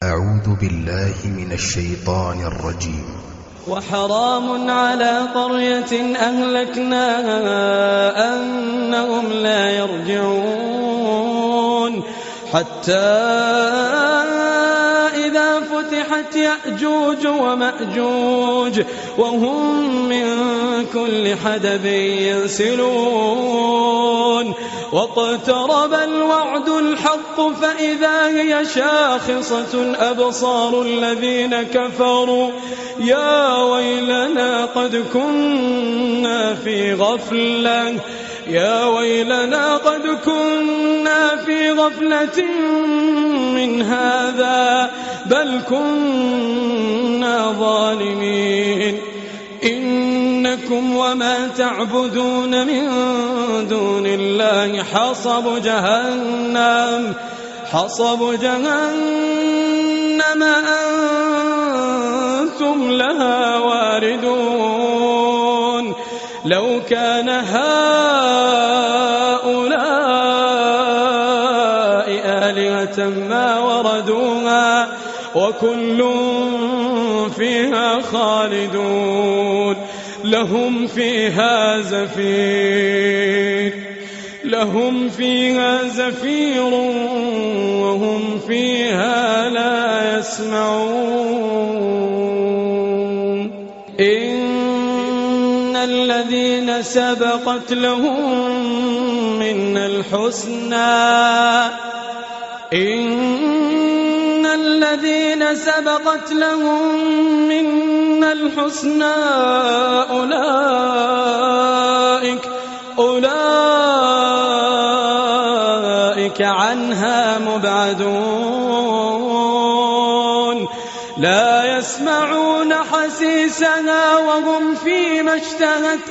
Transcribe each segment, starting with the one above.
أعوذ بالله من الشيطان الرجيم. وحرام على قرية أهلكناها أنهم لا يرجعون حتى إذا فتحت يأجوج ومأجوج وهم من كل حدب ينسلون واقترب الوعد الحق فإذا هي شاخصة أبصار الذين كفروا يا ويلنا قد كنا في غفلة من هذا بل كنا ظالمين إنكم وما تعبدون من دون الله حصب جهنم أنتم لها واردون لو كان هؤلاء آلهة ما وردوها وكل فيها خالدون لهم فيها زفير وهم فيها لا يسمعون إن الذين سبقت لهم منا الحسنى أولئك عنها مبعدون لا يسمعون حسيسها وهم فيما اشتهت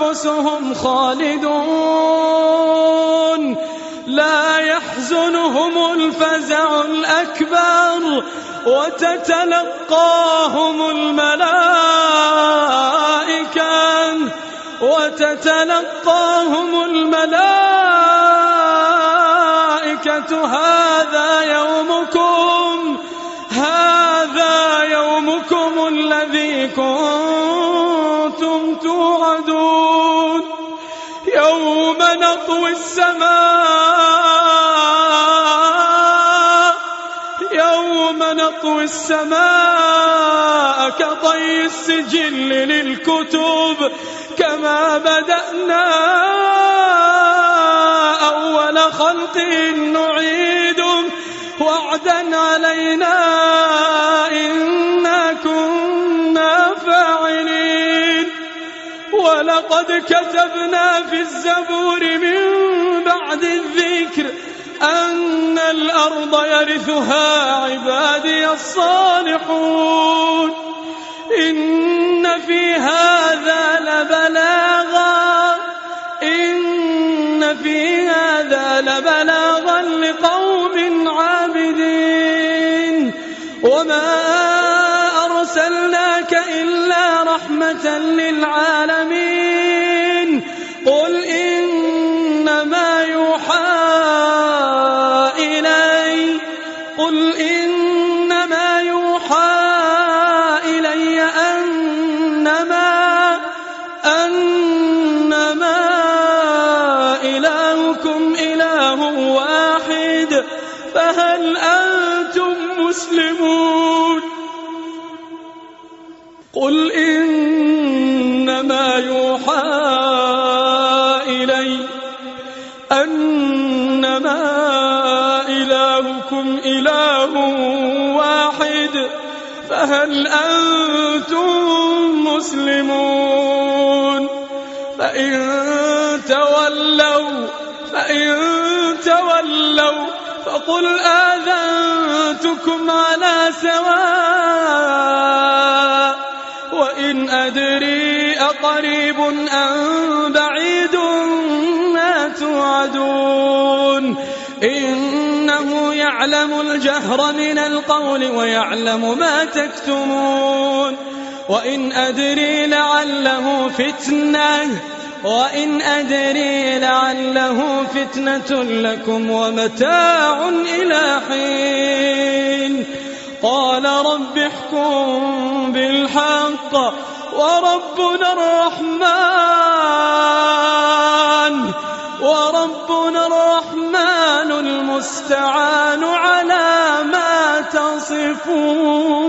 أنفسهم خالدون لا يحزنهم الفزع الأكبر وتتلقاهم الملائكة هذا يومكم الذي كنتم توعدون يوم نطوي السماء كطي السجل للكتب كما بدأنا أول خلق نعيده وعدا علينا إنا كنا فاعلين ولقد كتبنا في الزبور من بعد الذكر أن الأرض يرثها عبادي الصالحون إن في هذا لبلاغا لقوم عابدين وما أرسلناك إلا رحمة للعالمين قل إنما يوحى إلي أنما إلهكم إله واحد فهل أنتم مسلمون قل إنما يوحى إلي أنما إلهكم إله واحد فهل أنتم مسلمون فإن تولوا فقل آذنتكم على سواء وإن أدري أقريب أم بعيد ما توعدون إنه يعلم يعلم الجهر من القول ويعلم ما تكتمون وإن أدري لعله فتنة لكم ومتاع إلى حين قال رب احكم بالحق وربنا الرحمن المستعان على ما تصفون.